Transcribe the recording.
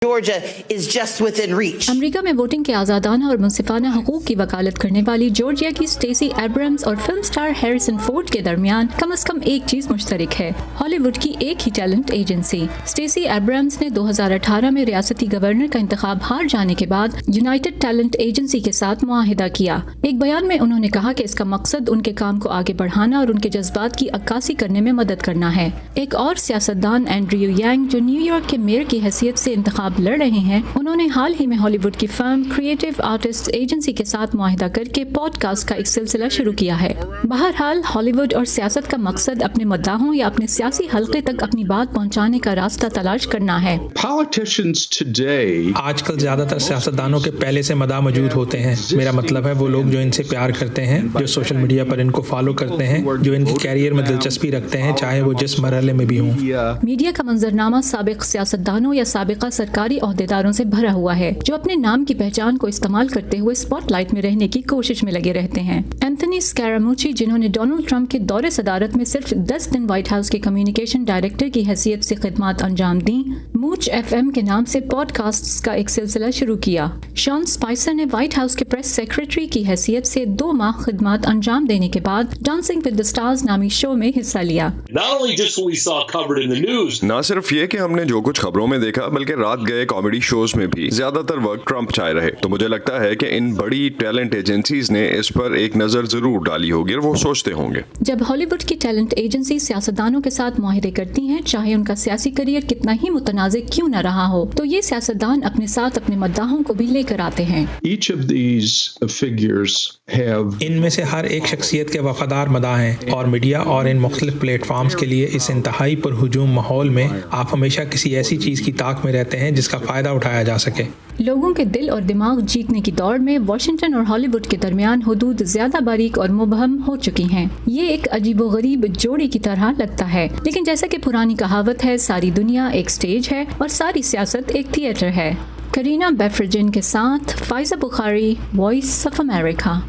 Georgia is just within reach. America में voting के आज़ादाना और मुंसिफाना हकूक़ की वकालत करने वाली जॉर्जिया की स्टेसी एब्रम्स और फिल्म स्टार हैरिसन फोर्ड के दरमियान कम से कम एक चीज़ मुश्तरक है, हॉलीवुड की एक ही टैलेंट एजेंसी। स्टेसी एब्रम्स ने 2018 में रियासती गवर्नर का इंतखाब हार जाने के बाद यूनाइटेड टैलेंट एजेंसी के साथ मुआहिदा किया। एक बयान में उन्होंने कहा कि इसका मकसद उनके काम को आगे बढ़ाना और उनके जज्बात की अक्कासी करने में मदद करना है। एक और सियासतदान एंड्रयू यांग जो न्यूयॉर्क के मेयर की हैसियत से इंतखाब लड़ रहे हैं, उन्होंने हाल ही में हॉलीवुड की फर्म क्रिएटिव आर्टिस्ट एजेंसी के साथ मुआहिदा करके पॉडकास्ट का एक सिलसिला शुरू किया है। बहरहाल हॉलीवुड और सियासत का मकसद अपने मुद्दाओं या अपने सियासी हल्के तक अपनी बात पहुंचाने का रास्ता तलाश करना है। आजकल ज्यादातर सियासतदानों के पहले से मदा मौजूद होते हैं। मेरा मतलब है वो लोग जो इनसे प्यार करते हैं, जो सोशल मीडिया पर इनको फॉलो करते हैं, जो इनके कैरियर में दिलचस्पी रखते हैं, चाहे वो जिस मरहले में भी हों। मीडिया का मंजरनामा साबिक सियासतदानों या साबिका सरकारी ओहदेदारों से भरा हुआ है जो अपने नाम की पहचान को इस्तेमाल करते हुए स्पॉटलाइट में रहने की कोशिश में लगे रहते हैं। एंथनी स्कैरामुची, जिन्होंने डोनाल्ड ट्रंप के दौरे सदारत में सिर्फ 10 दिन व्हाइट हाउस के कम्युनिकेशन डायरेक्टर की हैसियत से खिदमत अंजाम दी, मूच FM के नाम से पॉडकास्ट्स का एक सिलसिला शुरू किया। शॉन स्पाइसर ने व्हाइट हाउस के प्रेस सेक्रेटरी की हैसियत से 2 माह खिदमत अंजाम देने के बाद डांसिंग विद द स्टार्स नामी शो में हिस्सा लिया। न सिर्फ ये कि हमने जो कुछ खबरों में देखा, बल्कि रात गए कॉमेडी शोज में भी ज्यादातर वक्त ट्रंप छाए रहे। तो मुझे लगता है कि इन बड़ी टैलेंट एजेंसीज ने इस पर एक नजर जरूर डाली होगी और वो सोचते होंगे। जब हॉलीवुड की टैलेंट एजेंसी सियासतदानों के साथ मुआहिदे करती हैं, चाहे उनका सियासी करियर कितना ही मुतनाज़िर क्यों न रहा हो, तो ये सियासतदान अपने साथ अपने मुद्दाओं को भी लेकर आते हैं। इनमें से हर एक शख्सियत के वफादार मदा हैं और मीडिया और इन मुख्तलिफ प्लेटफॉर्म्स के लिए इस इंतहाई पर हुजूम माहौल में आप हमेशा किसी ऐसी चीज़ की ताक में रहते हैं जिसका फ़ायदा उठाया जा सके। लोगों के दिल और दिमाग जीतने की दौड़ में वाशिंगटन और हॉलीवुड के दरमियान हुदूद ज्यादा बारीक और मुबहम हो चुकी हैं। ये एक अजीबोगरीब जोड़ी की तरह लगता है, लेकिन जैसा कि पुरानी कहावत है, सारी दुनिया एक स्टेज है और सारी सियासत एक थिएटर है। करीना बेफ्रजिन के साथ Pfizer Bukhari, voice of America.